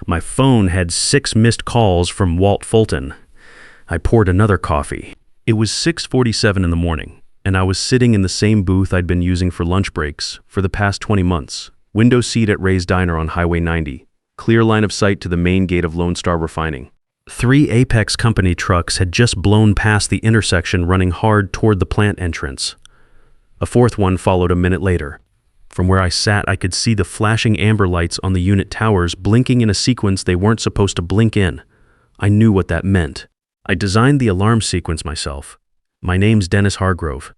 My phone had 6 missed calls from Walt Fulton. I poured another coffee. It was 6:47 in the morning, and I was sitting in the same booth I'd been using for lunch breaks for the past 20 months. Window seat at Ray's Diner on Highway 90. Clear line of sight to the main gate of Lone Star Refining. 3 Apex Company trucks had just blown past the intersection running hard toward the plant entrance. A fourth one followed a minute later. From where I sat, I could see the flashing amber lights on the unit towers blinking in a sequence they weren't supposed to blink in. I knew what that meant. I designed the alarm sequence myself. My name's Dennis Hargrove.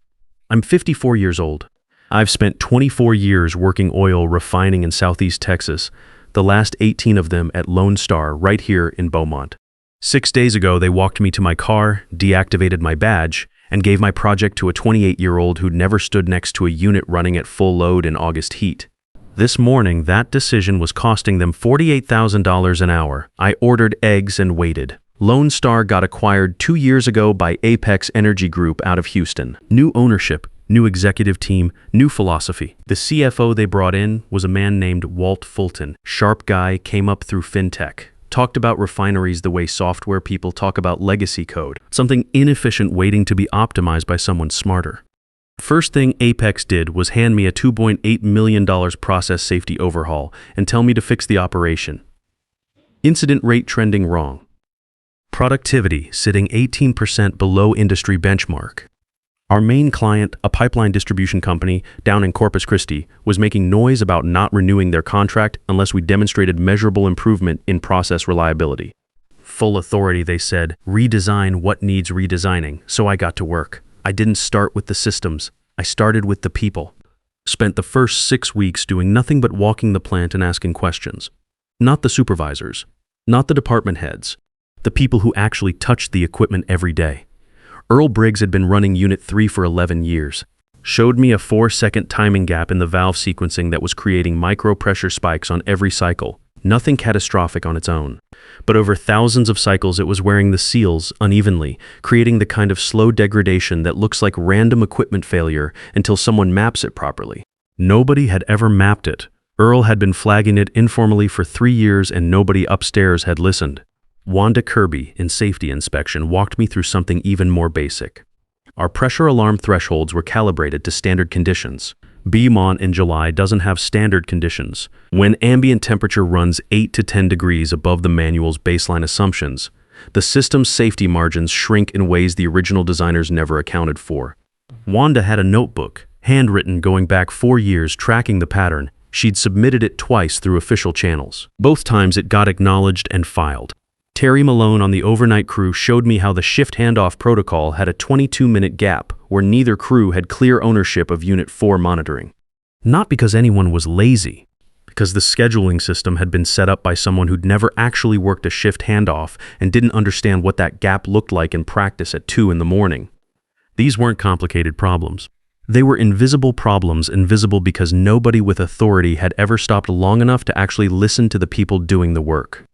I'm 54 years old. I've spent 24 years working oil refining in Southeast Texas, the last 18 of them at Lone Star right here in Beaumont. 6 days ago, they walked me to my car, deactivated my badge, and gave my project to a 28-year-old who'd never stood next to a unit running at full load in August heat. This morning, that decision was costing them $48,000 an hour. I ordered eggs and waited. Lone Star got acquired 2 years ago by Apex Energy Group out of Houston. New ownership, new executive team, new philosophy. The CFO they brought in was a man named Walt Fulton. Sharp guy, came up through fintech. Talked about refineries the way software people talk about legacy code, something inefficient waiting to be optimized by someone smarter. First thing Apex did was hand me a $2.8 million process safety overhaul and tell me to fix the operation. Incident rate trending wrong. Productivity sitting 18% below industry benchmark. Our main client, a pipeline distribution company down in Corpus Christi, was making noise about not renewing their contract unless we demonstrated measurable improvement in process reliability. Full authority, they said, redesign what needs redesigning, so I got to work. I didn't start with the systems, I started with the people. Spent the first 6 weeks doing nothing but walking the plant and asking questions. Not the supervisors, not the department heads, the people who actually touched the equipment every day. Earl Briggs had been running Unit 3 for 11 years. Showed me a 4-second timing gap in the valve sequencing that was creating micro-pressure spikes on every cycle. Nothing catastrophic on its own. But over thousands of cycles it was wearing the seals unevenly, creating the kind of slow degradation that looks like random equipment failure until someone maps it properly. Nobody had ever mapped it. Earl had been flagging it informally for 3 years and nobody upstairs had listened. Wanda Kirby, in safety inspection, walked me through something even more basic. Our pressure alarm thresholds were calibrated to standard conditions. Beaumont in July doesn't have standard conditions. When ambient temperature runs 8 to 10 degrees above the manual's baseline assumptions, the system's safety margins shrink in ways the original designers never accounted for. Wanda had a notebook, handwritten going back 4 years, tracking the pattern. She'd submitted it twice through official channels. Both times it got acknowledged and filed. Terry Malone on the overnight crew showed me how the shift handoff protocol had a 22-minute gap where neither crew had clear ownership of Unit 4 monitoring. Not because anyone was lazy, because the scheduling system had been set up by someone who'd never actually worked a shift handoff and didn't understand what that gap looked like in practice at 2 in the morning. These weren't complicated problems. They were invisible problems, invisible because nobody with authority had ever stopped long enough to actually listen to the people doing the work.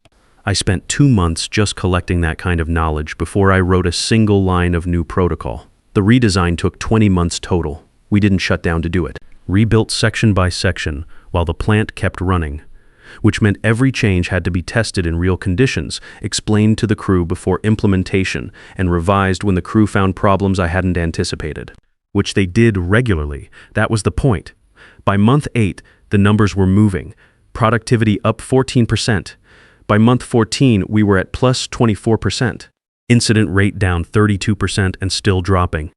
I spent 2 months just collecting that kind of knowledge before I wrote a single line of new protocol. The redesign took 20 months total. We didn't shut down to do it. Rebuilt section by section while the plant kept running, which meant every change had to be tested in real conditions, explained to the crew before implementation, and revised when the crew found problems I hadn't anticipated. Which they did regularly. That was the point. By month 8, the numbers were moving. Productivity up 14%. By month 14, we were at plus 24%. Incident rate down 32% and still dropping.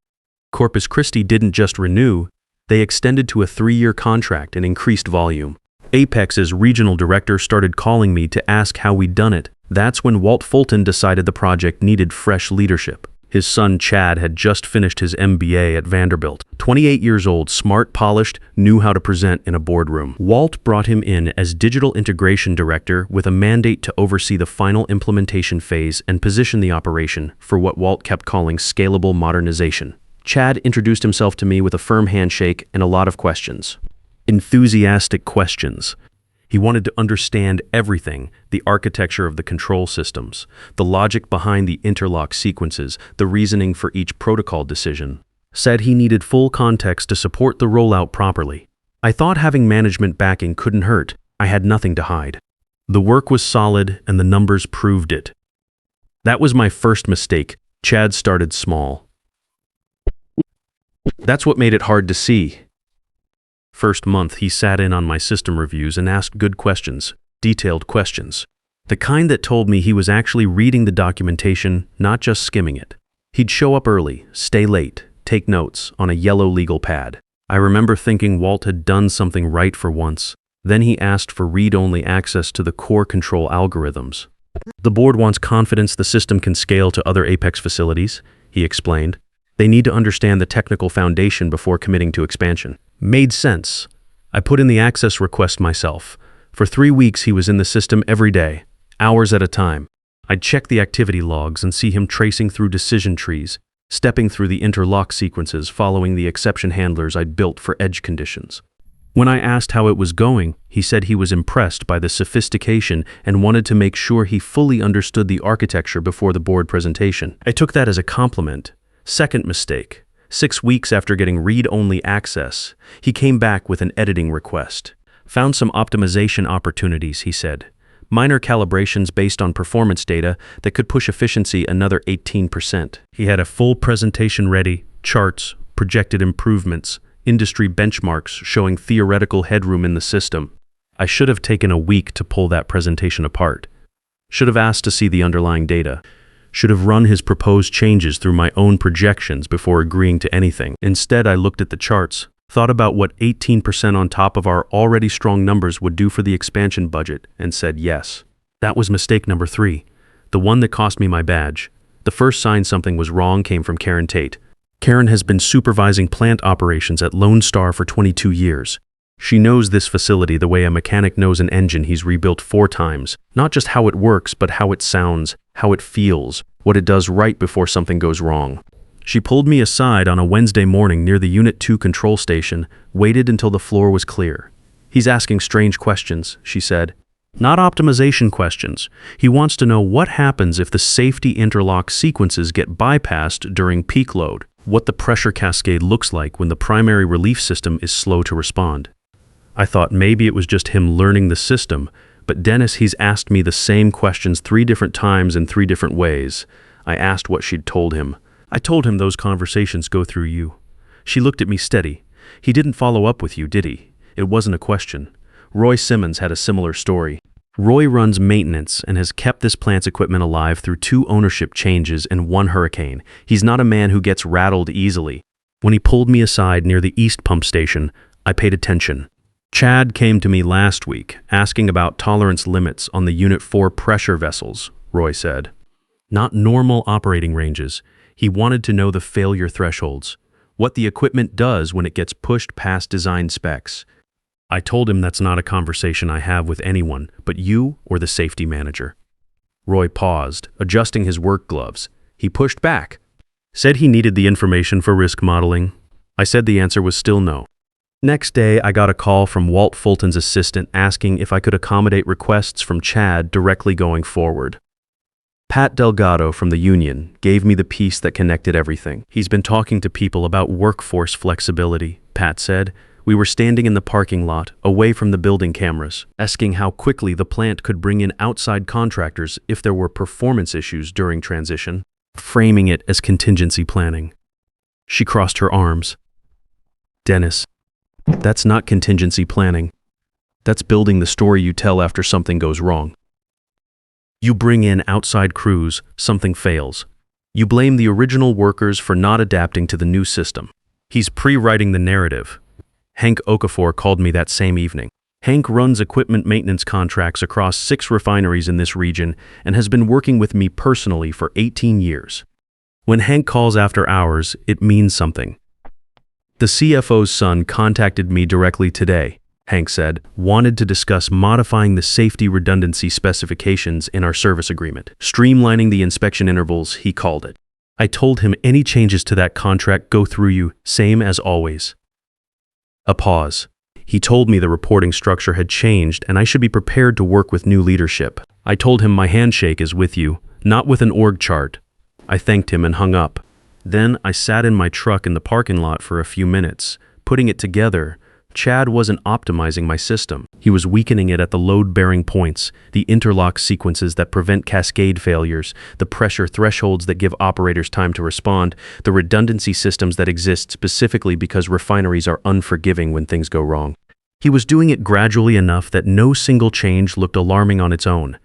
Corpus Christi didn't just renew, they extended to a 3-year contract and increased volume. Apex's regional director started calling me to ask how we'd done it. That's when Walt Fulton decided the project needed fresh leadership. His son Chad had just finished his MBA at Vanderbilt. 28 years old, smart, polished, knew how to present in a boardroom. Walt brought him in as digital integration director with a mandate to oversee the final implementation phase and position the operation for what Walt kept calling scalable modernization. Chad introduced himself to me with a firm handshake and a lot of questions. Enthusiastic questions. He wanted to understand everything, the architecture of the control systems, the logic behind the interlock sequences, the reasoning for each protocol decision. Said he needed full context to support the rollout properly. I thought having management backing couldn't hurt. I had nothing to hide. The work was solid and the numbers proved it. That was my first mistake. Chad started small. That's what made it hard to see. First month, he sat in on my system reviews and asked good questions, detailed questions. The kind that told me he was actually reading the documentation, not just skimming it. He'd show up early, stay late, take notes on a yellow legal pad. I remember thinking Walt had done something right for once. Then he asked for read-only access to the core control algorithms. The board wants confidence the system can scale to other Apex facilities, he explained. They need to understand the technical foundation before committing to expansion. Made sense. I put in the access request myself. For 3 weeks he was in the system every day, hours at a time. I'd check the activity logs and see him tracing through decision trees, stepping through the interlock sequences following the exception handlers I'd built for edge conditions. When I asked how it was going, he said he was impressed by the sophistication and wanted to make sure he fully understood the architecture before the board presentation. I took that as a compliment. Second mistake. 6 weeks after getting read-only access, he came back with an editing request. Found some optimization opportunities, he said. Minor calibrations based on performance data that could push efficiency another 18%. He had a full presentation ready, charts, projected improvements, industry benchmarks showing theoretical headroom in the system. I should have taken a week to pull that presentation apart. Should have asked to see the underlying data. Should have run his proposed changes through my own projections before agreeing to anything. Instead, I looked at the charts, thought about what 18% on top of our already strong numbers would do for the expansion budget, and said yes. That was mistake number 3, the one that cost me my badge. The first sign something was wrong came from Karen Tate. Karen has been supervising plant operations at Lone Star for 22 years. She knows this facility the way a mechanic knows an engine he's rebuilt 4 times. Not just how it works, but how it sounds, how it feels, what it does right before something goes wrong. She pulled me aside on a Wednesday morning near the Unit 2 control station, waited until the floor was clear. He's asking strange questions, she said. Not optimization questions. He wants to know what happens if the safety interlock sequences get bypassed during peak load. What the pressure cascade looks like when the primary relief system is slow to respond. I thought maybe it was just him learning the system, but Dennis, he's asked me the same questions 3 different times in 3 different ways. I asked what she'd told him. I told him those conversations go through you. She looked at me steady. He didn't follow up with you, did he? It wasn't a question. Roy Simmons had a similar story. Roy runs maintenance and has kept this plant's equipment alive through 2 ownership changes and 1 hurricane. He's not a man who gets rattled easily. When he pulled me aside near the East Pump Station, I paid attention. Chad came to me last week asking about tolerance limits on the Unit 4 pressure vessels, Roy said. Not normal operating ranges. He wanted to know the failure thresholds, what the equipment does when it gets pushed past design specs. I told him that's not a conversation I have with anyone but you or the safety manager. Roy paused, adjusting his work gloves. He pushed back, said he needed the information for risk modeling. I said the answer was still no. Next day, I got a call from Walt Fulton's assistant asking if I could accommodate requests from Chad directly going forward. Pat Delgado from the union gave me the piece that connected everything. He's been talking to people about workforce flexibility, Pat said. We were standing in the parking lot, away from the building cameras, asking how quickly the plant could bring in outside contractors if there were performance issues during transition, framing it as contingency planning. She crossed her arms. Dennis, that's not contingency planning. That's building the story you tell after something goes wrong. You bring in outside crews, something fails. You blame the original workers for not adapting to the new system. He's pre-writing the narrative. Hank Okafor called me that same evening. Hank runs equipment maintenance contracts across 6 refineries in this region and has been working with me personally for 18 years. When Hank calls after hours, it means something. The CFO's son contacted me directly today, Hank said, wanted to discuss modifying the safety redundancy specifications in our service agreement, streamlining the inspection intervals, he called it. I told him any changes to that contract go through you, same as always. A pause. He told me the reporting structure had changed and I should be prepared to work with new leadership. I told him my handshake is with you, not with an org chart. I thanked him and hung up. Then I sat in my truck in the parking lot for a few minutes, putting it together, Chad wasn't optimizing my system. He was weakening it at the load-bearing points, the interlock sequences that prevent cascade failures, the pressure thresholds that give operators time to respond, the redundancy systems that exist specifically because refineries are unforgiving when things go wrong. He was doing it gradually enough that no single change looked alarming on its own,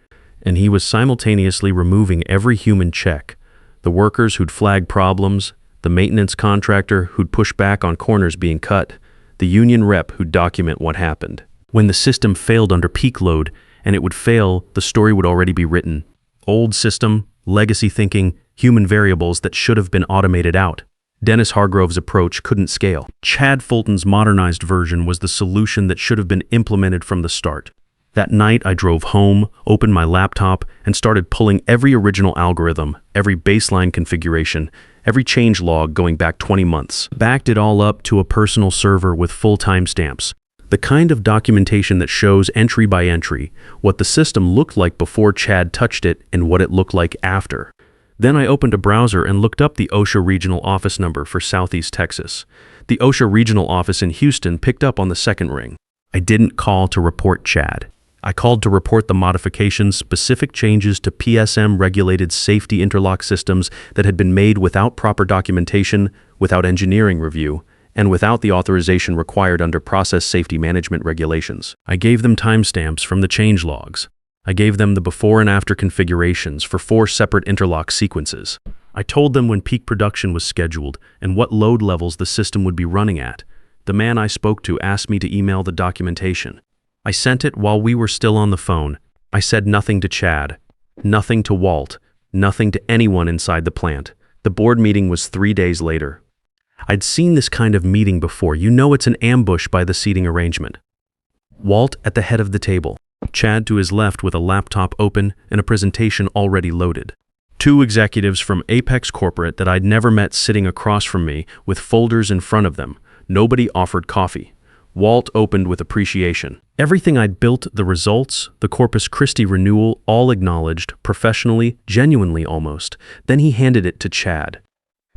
and he was simultaneously removing every human check, the workers who'd flag problems, the maintenance contractor who'd push back on corners being cut, the union rep who'd document what happened. When the system failed under peak load, and it would fail, the story would already be written. Old system, legacy thinking, human variables that should have been automated out. Dennis Hargrove's approach couldn't scale. Chad Fulton's modernized version was the solution that should have been implemented from the start. That night, I drove home, opened my laptop, and started pulling every original algorithm, every baseline configuration, every change log going back 20 months. Backed it all up to a personal server with full timestamps. The kind of documentation that shows entry by entry what the system looked like before Chad touched it and what it looked like after. Then I opened a browser and looked up the OSHA regional office number for Southeast Texas. The OSHA regional office in Houston picked up on the second ring. I didn't call to report Chad. I called to report the modifications, specific changes to PSM-regulated safety interlock systems that had been made without proper documentation, without engineering review, and without the authorization required under process safety management regulations. I gave them timestamps from the change logs. I gave them the before and after configurations for 4 separate interlock sequences. I told them when peak production was scheduled and what load levels the system would be running at. The man I spoke to asked me to email the documentation. I sent it while we were still on the phone. I said nothing to Chad, nothing to Walt, nothing to anyone inside the plant. The board meeting was 3 days later. I'd seen this kind of meeting before. You know it's an ambush by the seating arrangement. Walt at the head of the table, Chad to his left with a laptop open and a presentation already loaded. 2 executives from Apex Corporate that I'd never met sitting across from me with folders in front of them. Nobody offered coffee. Walt opened with appreciation. Everything I'd built, the results, the Corpus Christi renewal, all acknowledged, professionally, genuinely almost. Then he handed it to Chad.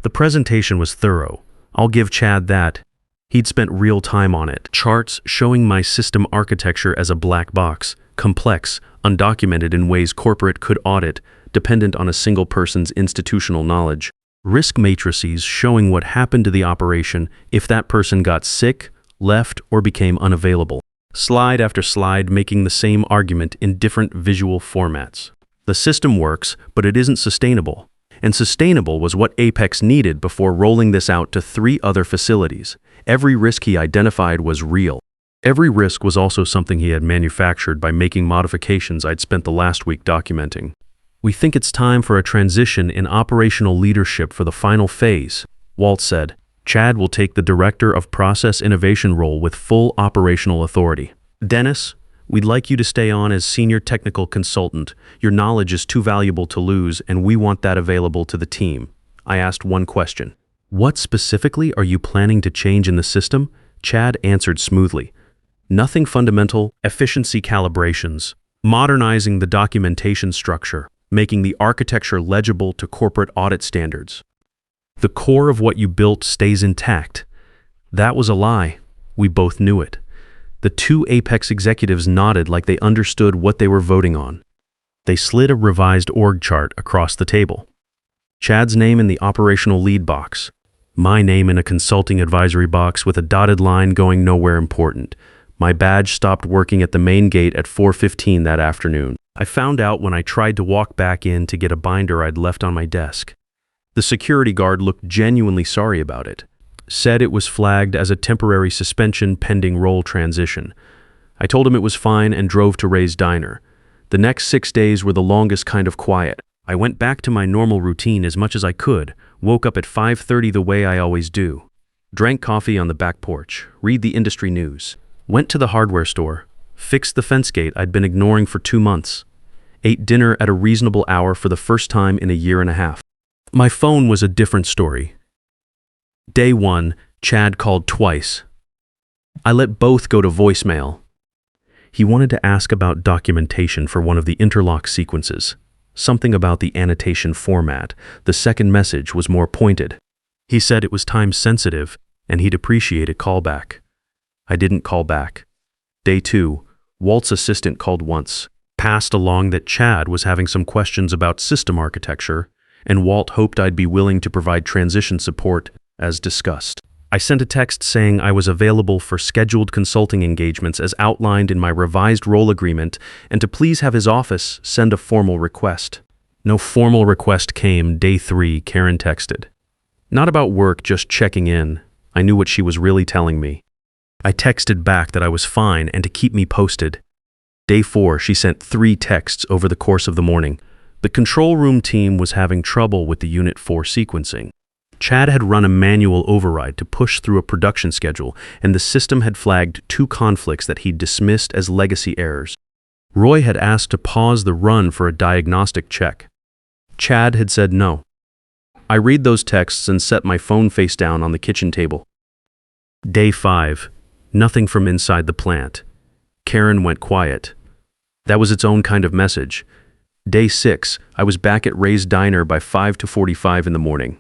The presentation was thorough. I'll give Chad that. He'd spent real time on it. Charts showing my system architecture as a black box, complex, undocumented in ways corporate could audit, dependent on a single person's institutional knowledge. Risk matrices showing what happened to the operation if that person got sick, left, or became unavailable. Slide after slide making the same argument in different visual formats. The system works, but it isn't sustainable. And sustainable was what Apex needed before rolling this out to 3 other facilities. Every risk he identified was real. Every risk was also something he had manufactured by making modifications I'd spent the last week documenting. We think it's time for a transition in operational leadership for the final phase, Walt said. Chad will take the Director of Process Innovation role with full operational authority. Dennis, we'd like you to stay on as Senior Technical Consultant. Your knowledge is too valuable to lose, and we want that available to the team. I asked one question. What specifically are you planning to change in the system? Chad answered smoothly. Nothing fundamental, efficiency calibrations, modernizing the documentation structure, making the architecture legible to corporate audit standards. The core of what you built stays intact. That was a lie. We both knew it. The 2 Apex executives nodded like they understood what they were voting on. They slid a revised org chart across the table. Chad's name in the operational lead box. My name in a consulting advisory box with a dotted line going nowhere important. My badge stopped working at the main gate at 4:15 that afternoon. I found out when I tried to walk back in to get a binder I'd left on my desk. The security guard looked genuinely sorry about it. Said it was flagged as a temporary suspension pending role transition. I told him it was fine and drove to Ray's Diner. The next 6 days were the longest kind of quiet. I went back to my normal routine as much as I could, woke up at 5:30 the way I always do. Drank coffee on the back porch, read the industry news. Went to the hardware store, fixed the fence gate I'd been ignoring for 2 months. Ate dinner at a reasonable hour for the first time in a year and a half. My phone was a different story. Day 1, Chad called twice. I let both go to voicemail. He wanted to ask about documentation for one of the interlock sequences. Something about the annotation format. The second message was more pointed. He said it was time sensitive and he'd appreciate a callback. I didn't call back. Day 2, Walt's assistant called once, passed along that Chad was having some questions about system architecture, and Walt hoped I'd be willing to provide transition support, as discussed. I sent a text saying I was available for scheduled consulting engagements as outlined in my revised role agreement and to please have his office send a formal request. No formal request came. Day 3, Karen texted. Not about work, just checking in. I knew what she was really telling me. I texted back that I was fine and to keep me posted. Day 4, she sent 3 texts over the course of the morning. The control room team was having trouble with the Unit 4 sequencing. Chad had run a manual override to push through a production schedule, and the system had flagged 2 conflicts that he'd dismissed as legacy errors. Roy had asked to pause the run for a diagnostic check. Chad had said no. I read those texts and set my phone face down on the kitchen table. Day 5. Nothing from inside the plant. Karen went quiet. That was its own kind of message. Day 6, I was back at Ray's Diner by 5:45 in the morning.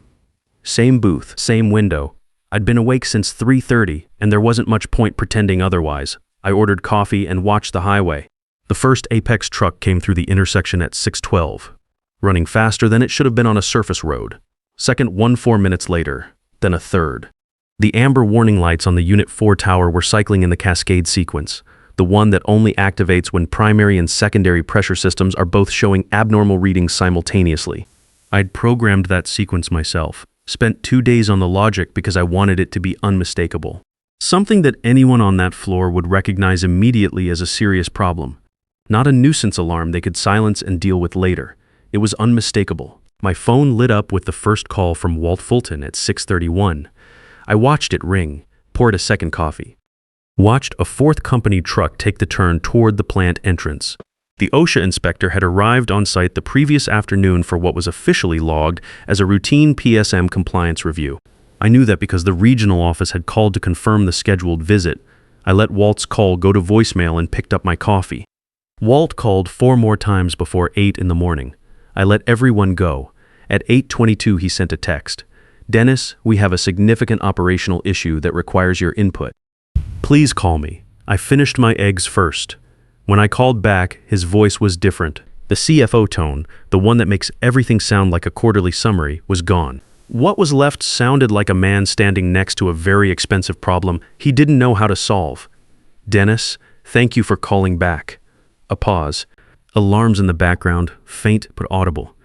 Same booth, same window. I'd been awake since 3:30, and there wasn't much point pretending otherwise. I ordered coffee and watched the highway. The first Apex truck came through the intersection at 6:12, running faster than it should have been on a surface road. Second one 4 minutes later, then a third. The amber warning lights on the Unit 4 tower were cycling in the cascade sequence, the one that only activates when primary and secondary pressure systems are both showing abnormal readings simultaneously. I'd programmed that sequence myself, spent 2 days on the logic because I wanted it to be unmistakable. Something that anyone on that floor would recognize immediately as a serious problem. Not a nuisance alarm they could silence and deal with later. It was unmistakable. My phone lit up with the first call from Walt Fulton at 6:31. I watched it ring, poured a second coffee. Watched a 4th company truck take the turn toward the plant entrance. The OSHA inspector had arrived on site the previous afternoon for what was officially logged as a routine PSM compliance review. I knew that because the regional office had called to confirm the scheduled visit. I let Walt's call go to voicemail and picked up my coffee. Walt called 4 more times before 8 in the morning. I let everyone go. At 8:22 he sent a text. Dennis, we have a significant operational issue that requires your input. Please call me. I finished my eggs first. When I called back, his voice was different. The CFO tone, the one that makes everything sound like a quarterly summary, was gone. What was left sounded like a man standing next to a very expensive problem he didn't know how to solve. Dennis, thank you for calling back. A pause. Alarms in the background, faint but audible.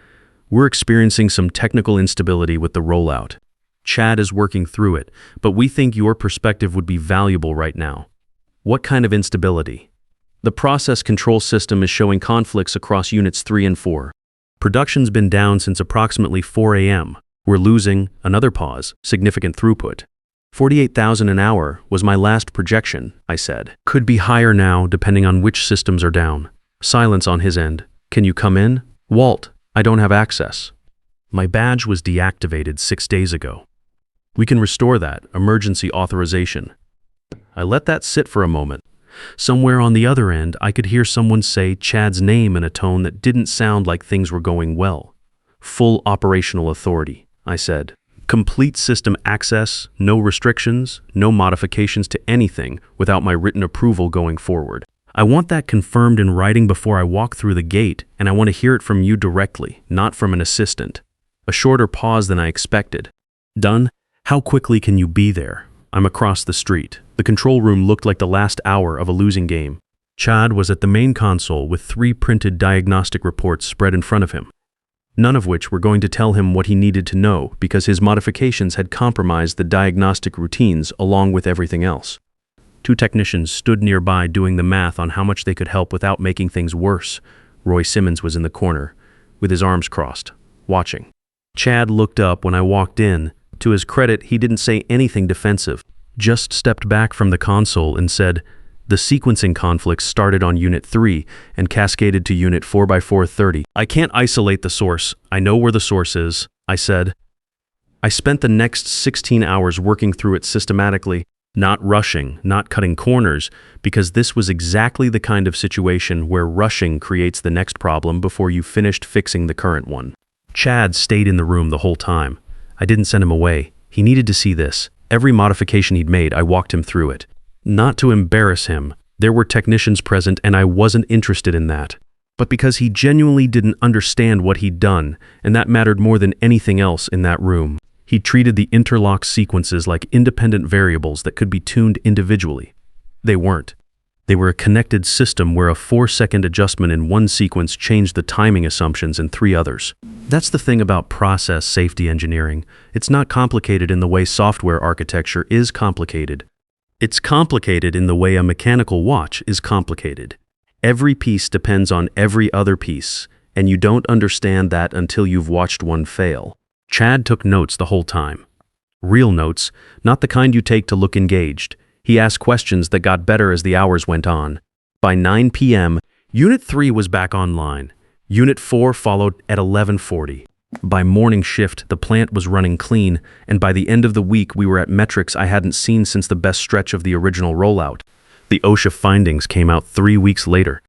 We're experiencing some technical instability with the rollout. Chad is working through it, but we think your perspective would be valuable right now. What kind of instability? The process control system is showing conflicts across Units 3 and 4. Production's been down since approximately 4 a.m. We're losing, another pause, significant throughput. 48,000 an hour was my last projection, I said. Could be higher now, depending on which systems are down. Silence on his end. Can you come in? Walt, I don't have access. My badge was deactivated 6 days ago. We can restore that, emergency authorization. I let that sit for a moment. Somewhere on the other end, I could hear someone say Chad's name in a tone that didn't sound like things were going well. Full operational authority, I said. Complete system access, no restrictions, no modifications to anything without my written approval going forward. I want that confirmed in writing before I walk through the gate, and I want to hear it from you directly, not from an assistant. A shorter pause than I expected. Done? How quickly can you be there? I'm across the street. The control room looked like the last hour of a losing game. Chad was at the main console with 3 printed diagnostic reports spread in front of him, none of which were going to tell him what he needed to know because his modifications had compromised the diagnostic routines along with everything else. 2 technicians stood nearby doing the math on how much they could help without making things worse. Roy Simmons was in the corner, with his arms crossed, watching. Chad looked up when I walked in. To his credit, he didn't say anything defensive, just stepped back from the console and said, the sequencing conflicts started on Unit 3 and cascaded to Unit 4x430. I can't isolate the source. I know where the source is, I said. I spent the next 16 hours working through it systematically, not rushing, not cutting corners, because this was exactly the kind of situation where rushing creates the next problem before you finished fixing the current one. Chad stayed in the room the whole time. I didn't send him away. He needed to see this. Every modification he'd made, I walked him through it. Not to embarrass him, there were technicians present and I wasn't interested in that. But because he genuinely didn't understand what he'd done, and that mattered more than anything else in that room. He treated the interlock sequences like independent variables that could be tuned individually. They weren't. They were a connected system where a 4-second adjustment in one sequence changed the timing assumptions in 3 others. That's the thing about process safety engineering. It's not complicated in the way software architecture is complicated. It's complicated in the way a mechanical watch is complicated. Every piece depends on every other piece, and you don't understand that until you've watched one fail. Chad took notes the whole time. Real notes, not the kind you take to look engaged. He asked questions that got better as the hours went on. By 9 p.m., Unit 3 was back online. Unit 4 followed at 11:40. By morning shift, the plant was running clean, and by the end of the week we were at metrics I hadn't seen since the best stretch of the original rollout. The OSHA findings came out 3 weeks later.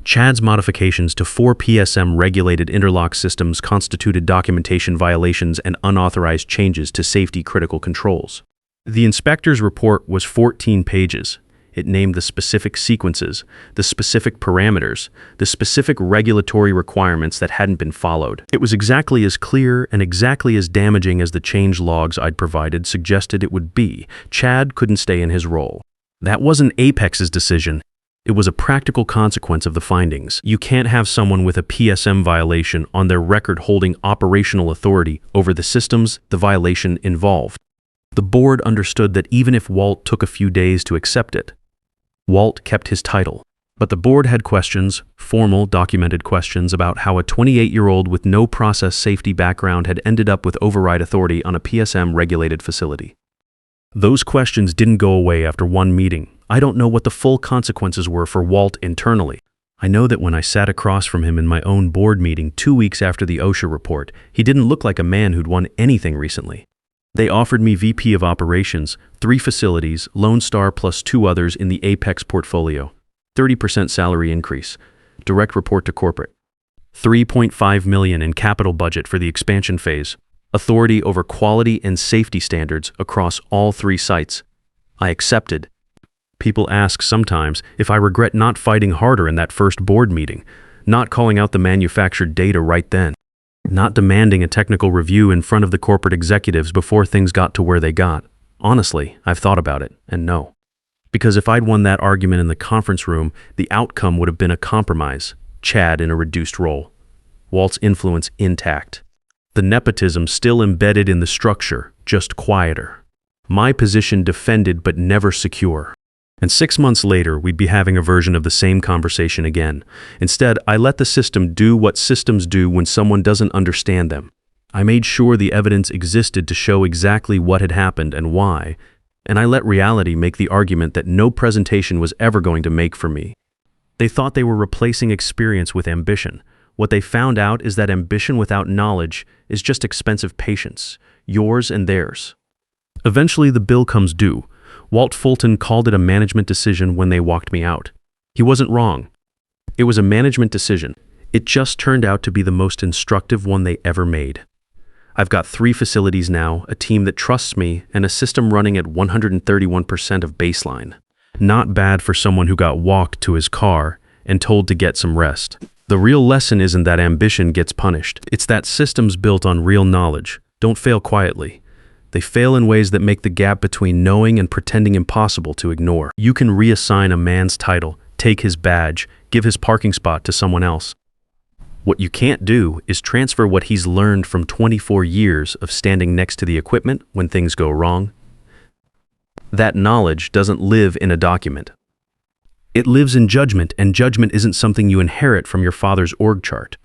Chad's modifications to 4 PSM-regulated interlock systems constituted documentation violations and unauthorized changes to safety-critical controls. The inspector's report was 14 pages. It named the specific sequences, the specific parameters, the specific regulatory requirements that hadn't been followed. It was exactly as clear and exactly as damaging as the change logs I'd provided suggested it would be. Chad couldn't stay in his role. That wasn't Apex's decision. It was a practical consequence of the findings. You can't have someone with a PSM violation on their record holding operational authority over the systems the violation involved. The board understood that even if Walt took a few days to accept it, Walt kept his title. But the board had questions, formal, documented questions about how a 28-year-old with no process safety background had ended up with override authority on a PSM-regulated facility. Those questions didn't go away after one meeting. I don't know what the full consequences were for Walt internally. I know that when I sat across from him in my own board meeting 2 weeks after the OSHA report, he didn't look like a man who'd won anything recently. They offered me VP of Operations, 3 facilities, Lone Star plus 2 others in the Apex portfolio, 30% salary increase, direct report to corporate, $3.5 million in capital budget for the expansion phase, authority over quality and safety standards across all 3 sites. I accepted. People ask sometimes if I regret not fighting harder in that first board meeting, not calling out the manufactured data right then, not demanding a technical review in front of the corporate executives before things got to where they got. Honestly, I've thought about it, and no. Because if I'd won that argument in the conference room, the outcome would have been a compromise, Chad in a reduced role, Walt's influence intact, the nepotism still embedded in the structure, just quieter, my position defended but never secure. And 6 months later, we'd be having a version of the same conversation again. Instead, I let the system do what systems do when someone doesn't understand them. I made sure the evidence existed to show exactly what had happened and why, and I let reality make the argument that no presentation was ever going to make for me. They thought they were replacing experience with ambition. What they found out is that ambition without knowledge is just expensive patience, yours and theirs. Eventually, the bill comes due. Walt Fulton called it a management decision when they walked me out. He wasn't wrong. It was a management decision. It just turned out to be the most instructive one they ever made. I've got 3 facilities now, a team that trusts me, and a system running at 131% of baseline. Not bad for someone who got walked to his car and told to get some rest. The real lesson isn't that ambition gets punished. It's that systems built on real knowledge don't fail quietly. They fail in ways that make the gap between knowing and pretending impossible to ignore. You can reassign a man's title, take his badge, give his parking spot to someone else. What you can't do is transfer what he's learned from 24 years of standing next to the equipment when things go wrong. That knowledge doesn't live in a document. It lives in judgment, and judgment isn't something you inherit from your father's org chart.